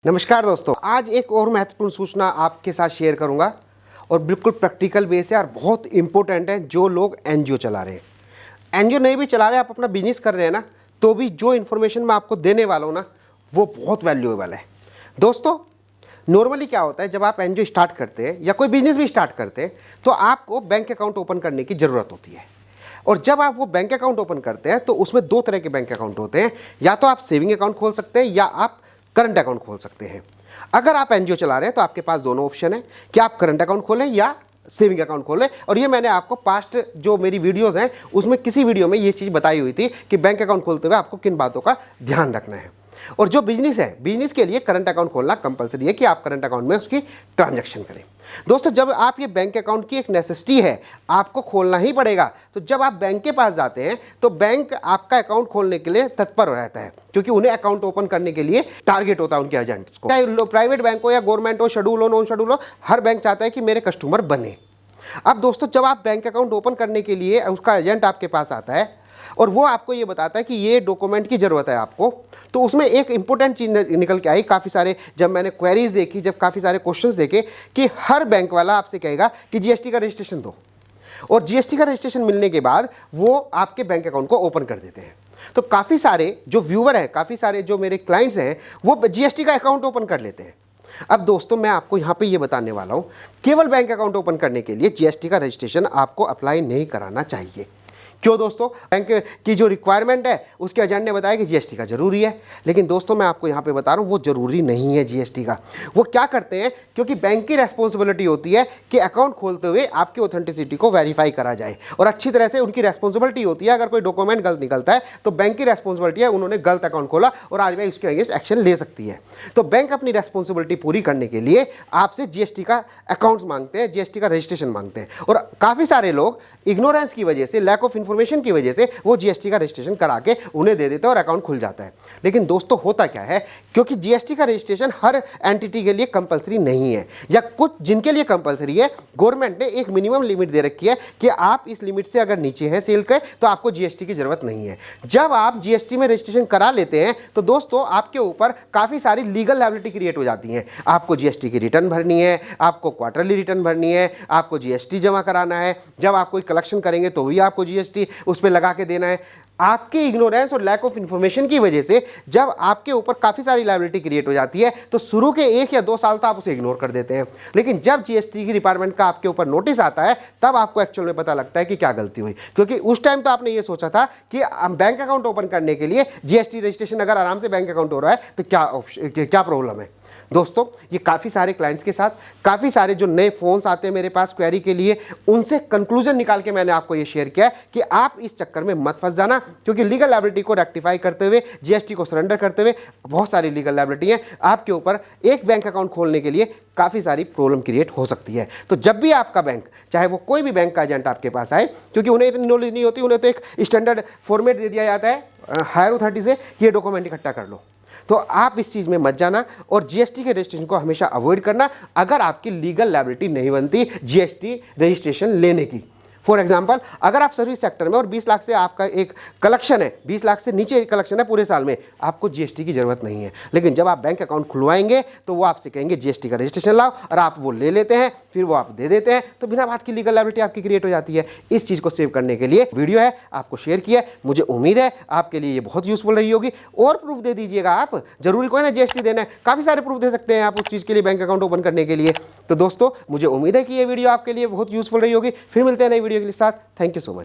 नमस्कार दोस्तों, आज एक और महत्वपूर्ण सूचना आपके साथ शेयर करूंगा और बिल्कुल प्रैक्टिकल बेस है और बहुत इंपॉर्टेंट है। जो लोग एनजीओ चला रहे हैं, एनजीओ नहीं भी चला रहे, आप अपना बिजनेस कर रहे हैं ना, तो भी जो इन्फॉर्मेशन मैं आपको देने वाला हूँ ना, वो बहुत वैल्यूएबल है। दोस्तों, नॉर्मली क्या होता है, जब आप एनजीओ स्टार्ट करते हैं या कोई बिजनेस भी स्टार्ट करते हैं तो आपको बैंक अकाउंट ओपन करने की ज़रूरत होती है। और जब आप वो बैंक अकाउंट ओपन करते हैं तो उसमें दो तरह के बैंक अकाउंट होते हैं। या तो आप सेविंग अकाउंट खोल सकते हैं या आप करंट अकाउंट खोल सकते हैं। अगर आप एनजीओ चला रहे हैं तो आपके पास दोनों ऑप्शन है कि आप करंट अकाउंट खोलें या सेविंग अकाउंट खोलें। और ये मैंने आपको पास्ट जो मेरी वीडियोस हैं उसमें किसी वीडियो में ये चीज़ बताई हुई थी कि बैंक अकाउंट खोलते हुए आपको किन बातों का ध्यान रखना है। और जो बिजनेस है, बिजनेस के लिए करंट अकाउंट खोलना कंपलसरी है कि आप करंट अकाउंट में उसकी ट्रांजैक्शन करें। दोस्तों, जब आप ये बैंक अकाउंट की एक नेसेसिटी है, आपको खोलना ही पड़ेगा। तो जब आप बैंक के पास जाते हैं तो बैंक आपका अकाउंट खोलने के लिए तत्पर रहता है, क्योंकि उन्हें अकाउंट ओपन करने के लिए टारगेट होता है उनके एजेंट्स को। चाहे प्राइवेट बैंक हो या गवर्नमेंट हो, शेड्यूल हो, नॉन शेड्यूल हो, हर बैंक चाहता है कि मेरे कस्टमर बने। अब दोस्तों, जब आप बैंक अकाउंट ओपन करने के लिए उसका एजेंट आपके पास आता है और वो आपको ये बताता है कि ये डॉक्यूमेंट की ज़रूरत है आपको, तो उसमें एक इंपॉर्टेंट चीज़ निकल के आई। काफ़ी सारे जब मैंने क्वेरीज देखी, जब काफ़ी सारे क्वेश्चंस देखे, कि हर बैंक वाला आपसे कहेगा कि जीएसटी का रजिस्ट्रेशन दो, और जीएसटी का रजिस्ट्रेशन मिलने के बाद वो आपके बैंक अकाउंट को ओपन कर देते हैं। तो काफ़ी सारे जो व्यूवर हैं, काफ़ी सारे जो मेरे क्लाइंट्स हैं, वो जीएसटी का अकाउंट ओपन कर लेते हैं। अब दोस्तों, मैं आपको यहाँ पे ये बताने वाला हूँ, केवल बैंक अकाउंट ओपन करने के लिए जीएसटी का रजिस्ट्रेशन आपको अप्लाई नहीं कराना चाहिए। क्यों दोस्तों? बैंक की जो रिक्वायरमेंट है उसके एजेंट ने बताया कि जीएसटी का जरूरी है, लेकिन दोस्तों मैं आपको यहाँ पे बता रहा हूँ वो जरूरी नहीं है जीएसटी का। वो क्या करते हैं, क्योंकि बैंक की रेस्पॉन्सिबिलिटी होती है कि अकाउंट खोलते हुए आपकी ऑथेंटिसिटी को वेरीफाई करा जाए, और अच्छी तरह से उनकी रेस्पॉन्सिबिलिटी होती है। अगर कोई डॉक्यूमेंट गलत निकलता है तो बैंक की रेस्पॉन्सिबिलिटी है, उन्होंने गलत अकाउंट खोला और आज भाई उसके अगेंस्ट एक्शन ले सकती है। तो बैंक अपनी रेस्पॉन्सिबिलिटी पूरी करने के लिए आपसे जीएसटी का अकाउंट मांगते हैं, जीएसटी का रजिस्ट्रेशन मांगते हैं। और काफ़ी सारे लोग इग्नोरेंस की वजह से, लैक ऑफ इन्फॉर्मेशन की वजह से वो जीएसटी का रजिस्ट्रेशन करा के उन्हें दे देते हैं और अकाउंट खुल जाता है। लेकिन दोस्तों, होता क्या है, क्योंकि जीएसटी का रजिस्ट्रेशन हर एंटिटी के लिए कंपलसरी नहीं है, या कुछ जिनके लिए कंपलसरी है, गवर्नमेंट ने एक मिनिमम लिमिट दे रखी है कि आप इस लिमिट से अगर नीचे हैं सेल के तो आपको जीएसटी की जरूरत नहीं है। जब आप जीएसटी में रजिस्ट्रेशन करा लेते हैं तो दोस्तों आपके ऊपर काफ़ी सारी लीगल लायबिलिटी क्रिएट हो जाती हैं। आपको जीएसटी की रिटर्न भरनी है, आपको क्वार्टरली रिटर्न भरनी है, आपको जीएसटी जमा कराना है, जब आप कोई कलेक्शन करेंगे तो भी आपको जीएसटी उस पर लगा के देना है। आपकी इग्नोरेंस और लैक ऑफ इन्फॉर्मेशन की वजह से जब आपके ऊपर काफ़ी सारी लायबिलिटी क्रिएट हो जाती है तो शुरू के 1 या 2 साल तो आप उसे इग्नोर कर देते हैं, लेकिन जब जीएसटी की डिपार्टमेंट का आपके ऊपर नोटिस आता है तब आपको एक्चुअल में पता लगता है कि क्या गलती हुई। क्योंकि उस टाइम तो आपने ये सोचा था कि बैंक अकाउंट ओपन करने के लिए जीएसटी रजिस्ट्रेशन अगर आराम से बैंक अकाउंट हो रहा है तो क्या प्रॉब्लम है। दोस्तों, ये काफ़ी सारे क्लाइंट्स के साथ, काफ़ी सारे जो नए फ़ोन्स आते हैं मेरे पास क्वेरी के लिए, उनसे कंक्लूजन निकाल के मैंने आपको ये शेयर किया है कि आप इस चक्कर में मत फंस जाना। क्योंकि लीगल लायबिलिटी को रेक्टिफाई करते हुए, जीएसटी को सरेंडर करते हुए बहुत सारी लीगल लायबिलिटी है आपके ऊपर। एक बैंक अकाउंट खोलने के लिए काफ़ी सारी प्रॉब्लम क्रिएट हो सकती है। तो जब भी आपका बैंक, चाहे वो कोई भी बैंक का एजेंट आपके पास आए, क्योंकि उन्हें इतनी नॉलेज नहीं होती, उन्हें तो एक स्टैंडर्ड फॉर्मेट दे दिया जाता है हायर अथॉरिटी से, ये डॉक्यूमेंट इकट्ठा कर लो, तो आप इस चीज़ में मत जाना और जीएसटी के रजिस्ट्रेशन को हमेशा अवॉइड करना अगर आपकी लीगल लायबिलिटी नहीं बनती जीएसटी रजिस्ट्रेशन लेने की। फॉर एग्जाम्पल, अगर आप सर्विस सेक्टर में और 20 लाख से आपका एक कलेक्शन है, 20 लाख से नीचे कलेक्शन है पूरे साल में, आपको जीएसटी की जरूरत नहीं है। लेकिन जब आप बैंक अकाउंट खुलवाएंगे तो वो आपसे कहेंगे जीएसटी का रजिस्ट्रेशन लाओ, और आप वो ले लेते हैं, फिर वो आप दे देते हैं, तो बिना बात की लीगल लायबिलिटी आपकी क्रिएट हो जाती है। इस चीज़ को सेव करने के लिए वीडियो है, आपको शेयर किया है। मुझे उम्मीद है आपके लिए ये बहुत यूजफुल रही होगी। और प्रूफ दे दीजिएगा आप, जरूरी कोई ना जीएसटी देना है, काफ़ी सारे प्रूफ दे सकते हैं आप उस चीज़ के लिए, बैंक अकाउंट ओपन करने के लिए। तो दोस्तों, मुझे उम्मीद है कि ये वीडियो आपके लिए बहुत यूजफुल रही होगी। फिर मिलते हैं नई वीडियो के साथ। Thank you so much.